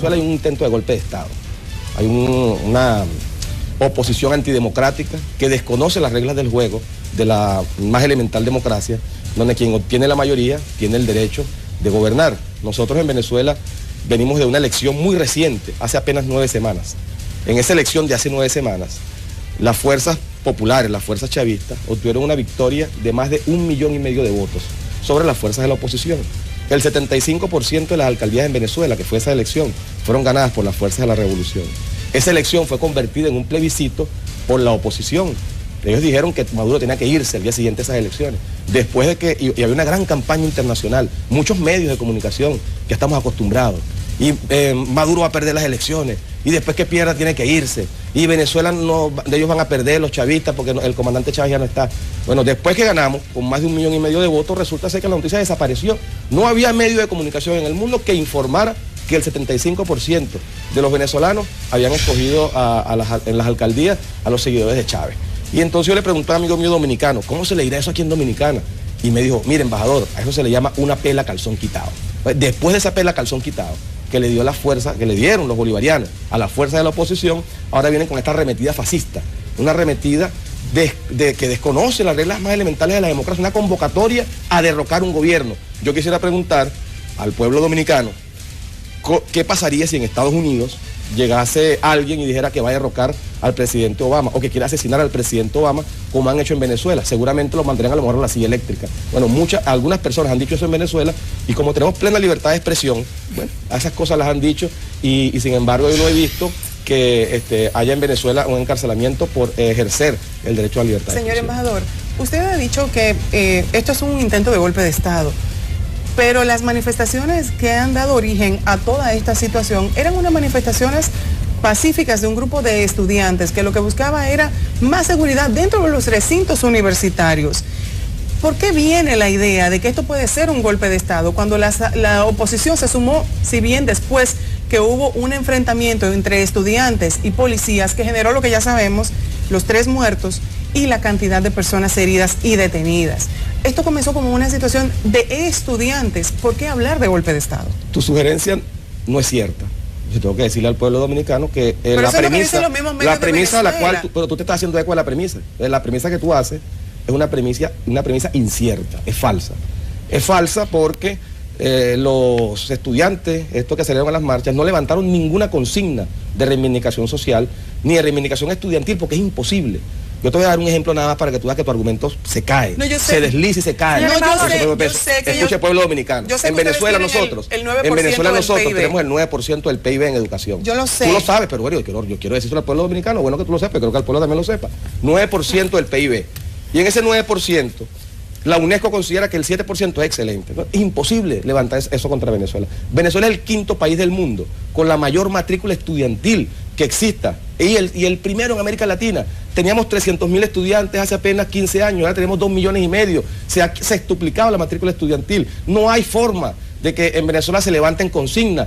Hay un intento de golpe de Estado, hay una oposición antidemocrática que desconoce las reglas del juego de la más elemental democracia, donde quien obtiene la mayoría tiene el derecho de gobernar. Nosotros en Venezuela venimos de una elección muy reciente, hace apenas 9 semanas. En esa elección de hace 9 semanas, las fuerzas populares, las fuerzas chavistas, obtuvieron una victoria de más de 1,5 millones de votos sobre las fuerzas de la oposición. El 75% de las alcaldías en Venezuela, que fue esa elección, fueron ganadas por las fuerzas de la revolución. Esa elección fue convertida en un plebiscito por la oposición. Ellos dijeron que Maduro tenía que irse el día siguiente a esas elecciones. Después de que, y había una gran campaña internacional, muchos medios de comunicación que estamos acostumbrados. Y Maduro va a perder las elecciones, y después que pierda tiene que irse. Y Venezuela, ellos van a perder, los chavistas, porque el comandante Chávez ya no está. Bueno, después que ganamos, con más de 1,5 millones de votos, resulta ser que la noticia desapareció. No había medio de comunicación en el mundo que informara que el 75% de los venezolanos habían escogido en las alcaldías a los seguidores de Chávez. Y entonces yo le pregunté a un amigo mío dominicano, ¿cómo se le dirá eso aquí en Dominicana? Y me dijo, mire, embajador, a eso se le llama una pela calzón quitado. Después de esa pela calzón quitado, que le dio la fuerza, que le dieron los bolivarianos a la fuerza de la oposición, ahora vienen con esta arremetida fascista, una arremetida que desconoce las reglas más elementales de la democracia, una convocatoria a derrocar un gobierno. Yo quisiera preguntar al pueblo dominicano, ¿qué pasaría si en Estados Unidos llegase alguien y dijera que va a derrocar al presidente Obama o que quiere asesinar al presidente Obama, como han hecho en Venezuela? Seguramente lo mandarían a lo mejor en la silla eléctrica. Bueno, algunas personas han dicho eso en Venezuela, y como tenemos plena libertad de expresión, bueno, a esas cosas las han dicho, y sin embargo yo no he visto que haya en Venezuela un encarcelamiento por ejercer el derecho a la libertad. Señor embajador, usted ha dicho que esto es un intento de golpe de Estado, pero las manifestaciones que han dado origen a toda esta situación eran unas manifestaciones pacíficas de un grupo de estudiantes que lo que buscaba era más seguridad dentro de los recintos universitarios. ¿Por qué viene la idea de que esto puede ser un golpe de Estado cuando la oposición se sumó, si bien después que hubo un enfrentamiento entre estudiantes y policías que generó lo que ya sabemos, los 3 muertos y la cantidad de personas heridas y detenidas? Esto comenzó como una situación de estudiantes. ¿Por qué hablar de golpe de Estado? Tu sugerencia no es cierta. Yo tengo que decirle al pueblo dominicano que la premisa a la cual pero tú te estás haciendo eco de la premisa. La premisa que tú haces es una premisa incierta, es falsa. Es falsa porque los estudiantes, estos que salieron a las marchas, no levantaron ninguna consigna de reivindicación social ni de reivindicación estudiantil, porque es imposible. Yo te voy a dar un ejemplo nada más para que tú veas que tu argumento se cae, se desliza y se cae. Escuche, pueblo dominicano. En Venezuela nosotros tenemos el 9% del PIB en educación. Yo lo sé. Tú lo sabes, pero bueno, yo quiero decirlo al pueblo dominicano, bueno que tú lo sepas, creo que el pueblo también lo sepa. 9% del PIB. Y en ese 9%, la UNESCO considera que el 7% es excelente. ¿No? Es imposible levantar eso contra Venezuela. Venezuela es el 5º país del mundo con la mayor matrícula estudiantil que exista. Y el primero en América Latina. Teníamos 300.000 estudiantes hace apenas 15 años, ahora tenemos 2,5 millones. Se ha sextuplicado la matrícula estudiantil. No hay forma de que en Venezuela se levanten consignas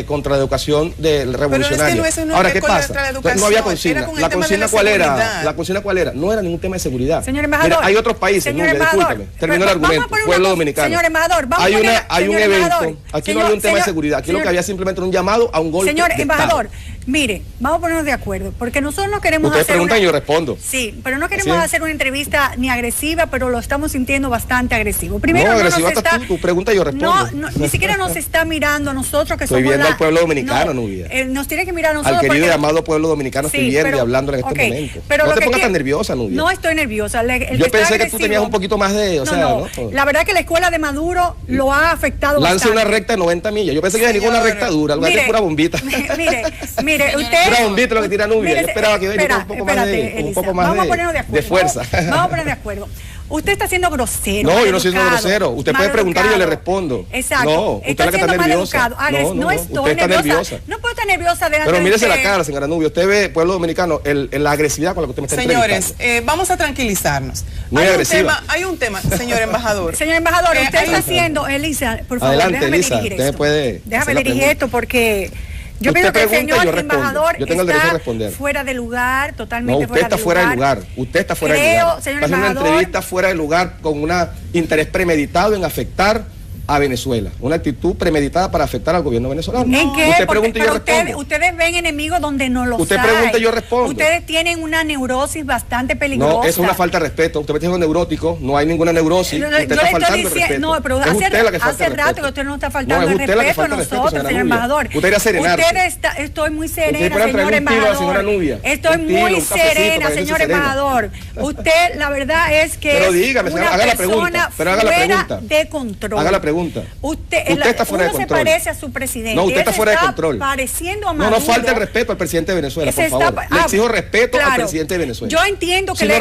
contra la educación revolucionaria. Ahora, ¿qué pasa? No había consigna. ¿La consigna cuál era? ¿La consigna cuál era? No era ningún tema de seguridad. Señor embajador. Mira, hay otros países, discúlpame, termino el argumento, pueblo dominicano. Señor embajador, hay un evento, aquí no había un tema de seguridad, aquí lo que había simplemente un llamado a un golpe de Estado. Señor embajador, mire, vamos a ponernos de acuerdo, porque nosotros no queremos Ustedes preguntan y yo respondo. Sí, pero no queremos hacer una entrevista ni agresiva, pero lo estamos sintiendo bastante agresivo. Primero, no, agresiva estás tú pregunta y yo respondo. No, ni siquiera nos está mirando a nosotros que estoy somos viendo al pueblo dominicano, Nubia. Nos tiene que mirar a nosotros. Al querido y amado pueblo dominicano estoy viendo y hablando en este momento. Pero no te pongas tan nerviosa, Nubia. No estoy nerviosa. Yo pensé que tú tenías un poquito más de... La verdad que la escuela de Maduro lo ha afectado bastante. Lance una recta de 90 millas. Yo pensé que venía una recta dura, algo así, pura bombita. Mire, usted... Pura bombita lo que tira Nubia. Yo esperaba que venía un poco más de fuerza. Vamos a poner de acuerdo. Usted está siendo grosero. No, yo no soy grosero. Usted puede preguntar y yo le respondo. Exacto. No, usted es la que está nerviosa. No estoy nerviosa. No puedo estar nerviosa delante de Pero mírese la cara, señora Nubia. Usted ve, pueblo dominicano, la agresividad con la que usted me está entrevistando. Señores, vamos a tranquilizarnos. Muy agresiva. Hay un tema, señor embajador. Señor embajador, usted está haciendo, Elisa, por favor, adelante, Elisa, usted puede. Déjame dirigir esto porque... Yo pienso que el señor embajador está fuera de lugar, totalmente fuera de lugar. Usted está fuera de lugar. Usted está fuera de lugar. Señor embajador, una entrevista fuera de lugar con un interés premeditado en afectar a Venezuela, una actitud premeditada para afectar al gobierno venezolano. ¿En qué? Usted pregunta y yo respondo. Ustedes ven enemigos donde no los hay. Usted pregunta y yo respondo. Ustedes tienen una neurosis bastante peligrosa. No, eso es una falta de respeto. Usted me dice neurótico, no hay ninguna neurosis. Usted está faltando el respeto. No, pero hace rato que usted no está faltando el respeto a nosotros, señor embajador. Usted era serenarse. Estoy muy serena, señor embajador. Estoy muy serena, señor embajador. Usted, la verdad es que es una persona fuera de control. Haga la pregunta. Usted está fuera de control. Se parece a su presidente. No, usted está fuera de control. Pareciendo a Maduro. No falta el respeto al presidente de Venezuela, por favor. Le exijo respeto al presidente de Venezuela. Yo entiendo que le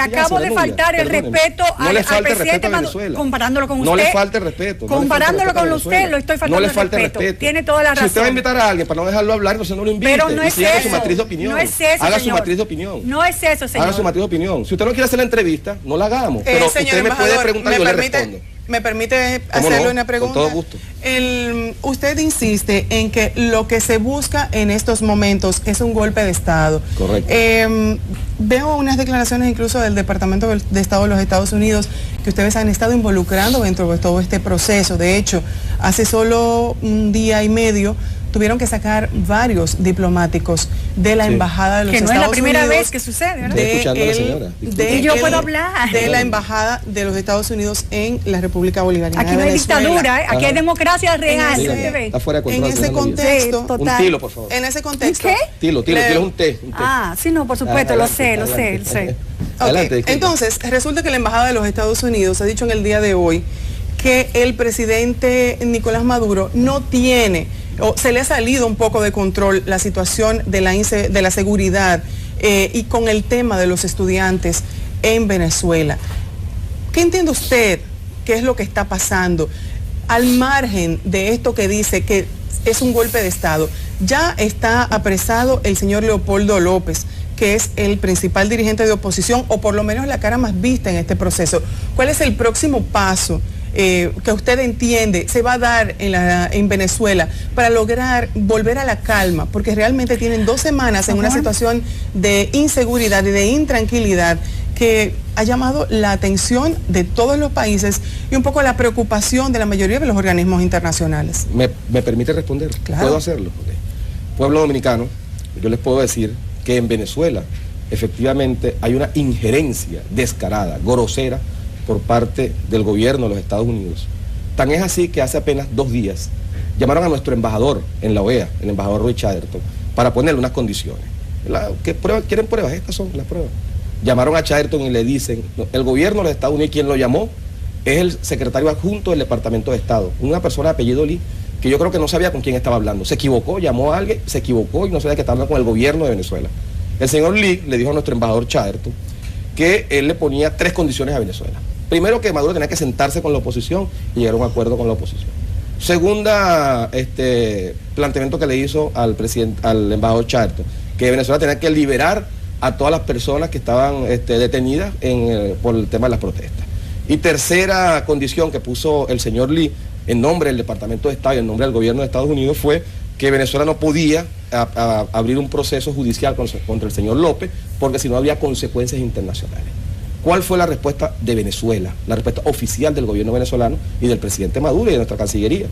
acabo de faltar el respeto al presidente Maduro. Comparándolo con usted. No le falte el respeto. Comparándolo con usted, lo estoy faltando el respeto. Tiene toda la razón. Si usted va a invitar a alguien para no dejarlo hablar, entonces no lo invite. Pero no es eso. Haga su matriz de opinión. No es eso, haga su matriz de opinión. No es eso, señor. Haga su matriz de opinión. Si usted no quiere hacer la entrevista, no la hagamos. Pero usted me puede preguntar y yo le respondo. ¿Me permite hacerle una pregunta? Con todo gusto. Usted insiste en que lo que se busca en estos momentos es un golpe de Estado. Correcto. Veo unas declaraciones incluso del Departamento de Estado de los Estados Unidos que ustedes han estado involucrando dentro de todo este proceso. De hecho, hace solo un día y medio tuvieron que sacar varios diplomáticos de la embajada de los Estados Unidos. Que no es la primera vez que sucede, ¿verdad? Y yo puedo hablar. De la embajada de los Estados Unidos en la República Bolivariana. Aquí no hay dictadura, aquí hay democracia real. Está fuera de control. En ese contexto, un tilo, por favor. En ese contexto. ¿Qué? Tilo es un té. Ah, sí, no, por supuesto, lo sé. Okay. Entonces, resulta que la embajada de los Estados Unidos ha dicho en el día de hoy que el presidente Nicolás Maduro no tiene, o se le ha salido un poco de control la situación de la seguridad y con el tema de los estudiantes en Venezuela. ¿Qué entiende usted? ¿Qué es lo que está pasando? Al margen de esto que dice que es un golpe de Estado, ya está apresado el señor Leopoldo López, que es el principal dirigente de oposición, o por lo menos la cara más vista en este proceso. ¿Cuál es el próximo paso que usted entiende se va a dar en Venezuela para lograr volver a la calma? Porque realmente tienen 2 semanas en una situación de inseguridad y de intranquilidad que ha llamado la atención de todos los países y un poco la preocupación de la mayoría de los organismos internacionales. ¿Me permite responder? Claro. ¿Puedo hacerlo? Okay. Pueblo dominicano, yo les puedo decir que en Venezuela efectivamente hay una injerencia descarada, grosera, por parte del gobierno de los Estados Unidos. Tan es así que hace apenas 2 días llamaron a nuestro embajador en la OEA, el embajador Roy Chatterton, para ponerle unas condiciones. ¿Quieren pruebas? Estas son las pruebas. Llamaron a Chatterton y le dicen, el gobierno de los Estados Unidos, quien lo llamó es el secretario adjunto del Departamento de Estado, una persona de apellido Lee, que yo creo que no sabía con quién estaba hablando. Se equivocó, llamó a alguien, se equivocó y no sabía que estaba hablando con el gobierno de Venezuela. El señor Lee le dijo a nuestro embajador Chatterton que él le ponía 3 condiciones a Venezuela. Primero, que Maduro tenía que sentarse con la oposición y llegar a un acuerdo con la oposición. Segunda, planteamiento que le hizo al embajador Chatterton, que Venezuela tenía que liberar a todas las personas que estaban detenidas por el tema de las protestas. Y tercera condición que puso el señor Lee en nombre del Departamento de Estado y en nombre del gobierno de Estados Unidos fue que Venezuela no podía abrir un proceso judicial contra el señor López porque si no había consecuencias internacionales. ¿Cuál fue la respuesta de Venezuela? La respuesta oficial del gobierno venezolano y del presidente Maduro y de nuestra Cancillería.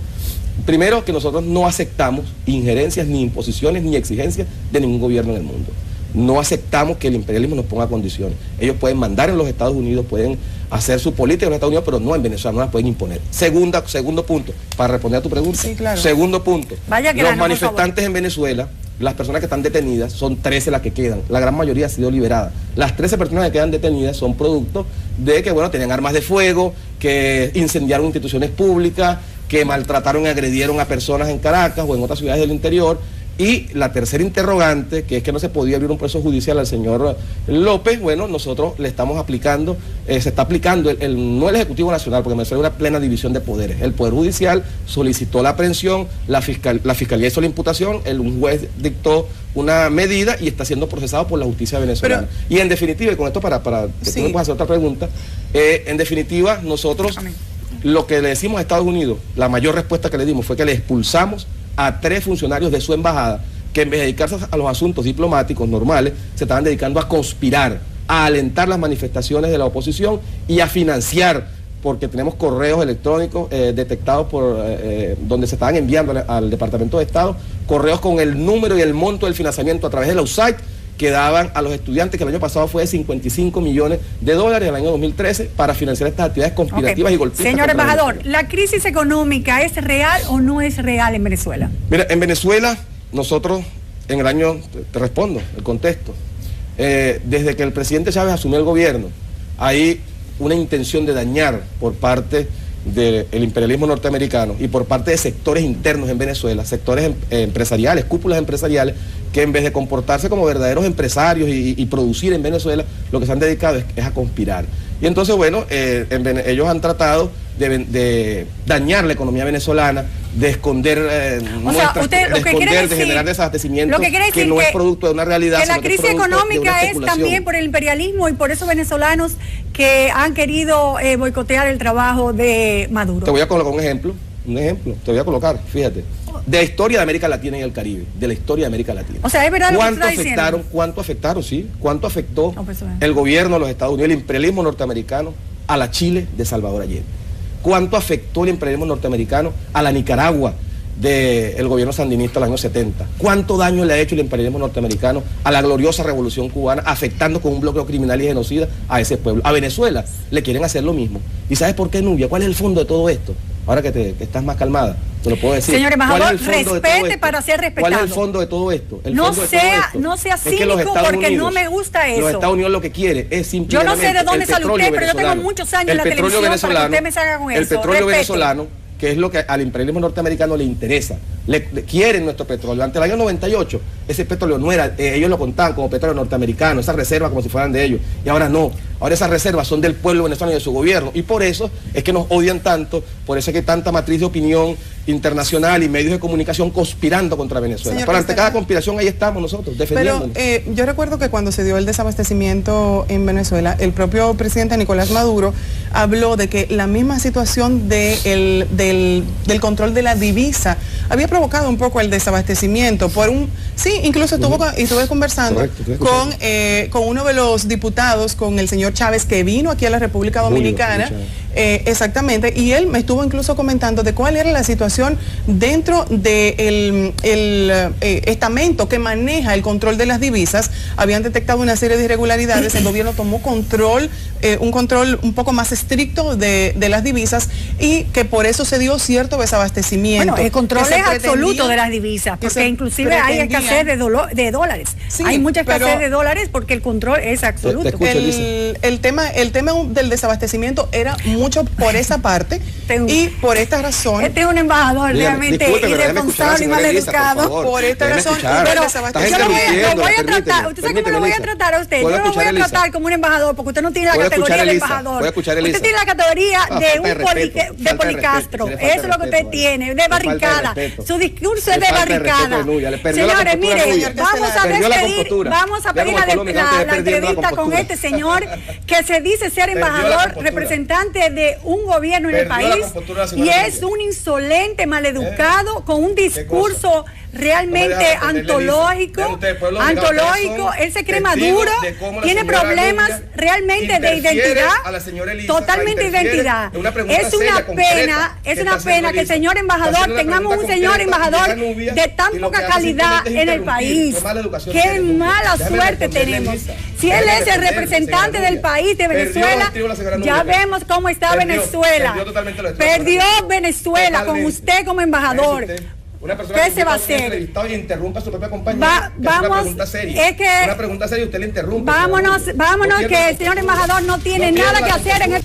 Primero, que nosotros no aceptamos injerencias, ni imposiciones, ni exigencias de ningún gobierno en el mundo. No aceptamos que el imperialismo nos ponga condiciones. Ellos pueden mandar en los Estados Unidos, pueden hacer su política en los Estados Unidos, pero no en Venezuela, no la pueden imponer. Segundo punto, para responder a tu pregunta. Sí, claro. Segundo punto, los manifestantes en Venezuela, las personas que están detenidas, son 13 las que quedan. La gran mayoría ha sido liberada. Las 13 personas que quedan detenidas son producto de que, tenían armas de fuego, que incendiaron instituciones públicas, que maltrataron y agredieron a personas en Caracas o en otras ciudades del interior. Y la tercera interrogante, que es que no se podía abrir un proceso judicial al señor López, nosotros le estamos aplicando, se está aplicando, no el Ejecutivo Nacional, porque me suena una plena división de poderes. El Poder Judicial solicitó la aprehensión, la Fiscalía hizo la imputación, un juez dictó una medida y está siendo procesado por la justicia venezolana. Y en definitiva, y con esto para que tú me puedas hacer otra pregunta, en definitiva, nosotros lo que le decimos a Estados Unidos, la mayor respuesta que le dimos fue que le expulsamos a 3 funcionarios de su embajada que en vez de dedicarse a los asuntos diplomáticos normales, se estaban dedicando a conspirar, a alentar las manifestaciones de la oposición y a financiar porque tenemos correos electrónicos detectados por donde se estaban enviando al Departamento de Estado, correos con el número y el monto del financiamiento a través de la USAID que daban a los estudiantes, que el año pasado fue de $55 millones, el año 2013, para financiar estas actividades conspirativas y golpistas. Señor embajador, ¿la crisis económica es real o no es real en Venezuela? Mira, en Venezuela, nosotros, en el año, te respondo, el contexto, desde que el presidente Chávez asumió el gobierno, hay una intención de dañar por parte del imperialismo norteamericano y por parte de sectores internos en Venezuela, sectores empresariales, cúpulas empresariales, que en vez de comportarse como verdaderos empresarios y producir en Venezuela, lo que se han dedicado es a conspirar. Y entonces, bueno, ellos han tratado de dañar la economía venezolana, de esconder muestras, de generar desabastecimiento que no es producto de una realidad. Que la crisis económica es también por el imperialismo y por esos venezolanos que han querido boicotear el trabajo de Maduro. Te voy a colocar un ejemplo, te voy a colocar, fíjate, de la historia de América Latina y el Caribe, de la historia de América Latina. O sea, es verdad lo que está diciendo. ¿Cuánto afectó el gobierno de los Estados Unidos, el imperialismo norteamericano, a la Chile de Salvador Allende? ¿Cuánto afectó el imperialismo norteamericano a la Nicaragua del gobierno sandinista en los años 70? ¿Cuánto daño le ha hecho el imperialismo norteamericano a la gloriosa revolución cubana, afectando con un bloqueo criminal y genocida a ese pueblo? A Venezuela le quieren hacer lo mismo. ¿Y sabes por qué, Nubia? ¿Cuál es el fondo de todo esto? Ahora que estás más calmada, te lo puedo decir. Señor embajador, respete para ser respetado. ¿Cuál es el fondo de todo esto? No sea cínico, porque no me gusta eso. Los Estados Unidos lo que quiere es simplemente... Yo no sé de dónde sale usted, pero yo tengo muchos años en la televisión para que usted me salga con eso. El petróleo venezolano, que es lo que al imperialismo norteamericano le interesa. Quieren nuestro petróleo. Ante el año 98, ese petróleo no era, ellos lo contaban como petróleo norteamericano, esas reservas como si fueran de ellos. Y ahora no. Ahora esas reservas son del pueblo venezolano y de su gobierno. Y por eso es que nos odian tanto, por eso es que hay tanta matriz de opinión internacional y medios de comunicación conspirando contra Venezuela. Pero ante cada conspiración ahí estamos nosotros, defendiéndonos. Pero yo recuerdo que cuando se dio el desabastecimiento en Venezuela, el propio presidente Nicolás Maduro habló de que la misma situación del control de la divisa había provocado un poco el desabastecimiento. Incluso estuve conversando con uno de los diputados, con el señor Chávez, que vino aquí a la República Dominicana. Exactamente, y él me estuvo incluso comentando de cuál era la situación dentro del estamento que maneja el control de las divisas. Habían detectado una serie de irregularidades, el gobierno tomó un control un poco más estricto de las divisas y que por eso se dio cierto desabastecimiento. Bueno, el control es absoluto de las divisas, porque inclusive hay escasez de dólares. Sí, hay mucha escasez de dólares porque el control es absoluto. El tema del desabastecimiento era mucho por esa parte y por esta razón. Este es un embajador realmente irresponsable y mal educado. Por esta razón, pero yo lo voy a tratar. Usted sabe cómo lo voy a tratar a usted. Yo lo voy a tratar como un embajador porque usted no tiene la categoría de embajador. Usted tiene la categoría de Policastro. Eso es lo que usted tiene, de barricada. Su discurso es de barricada. Señores, mire, vamos a pedir la entrevista con este señor que se dice ser embajador, representante de un gobierno en el país y es un insolente, maleducado, con un discurso realmente antológico, él se cree Maduro, tiene problemas realmente de identidad, totalmente de identidad. Es una pena que el señor embajador, tengamos un señor embajador de tan poca calidad en el país. Qué mala suerte tenemos. Si él es el representante del país de Venezuela, ya vemos cómo está Venezuela. Perdió Venezuela con usted como embajador. ¿Qué se va a hacer? Y interrumpa a su propia compañera. Vamos, una pregunta seria. Una pregunta seria y usted le interrumpe. Vámonos, que el señor embajador no tiene nada que hacer en el...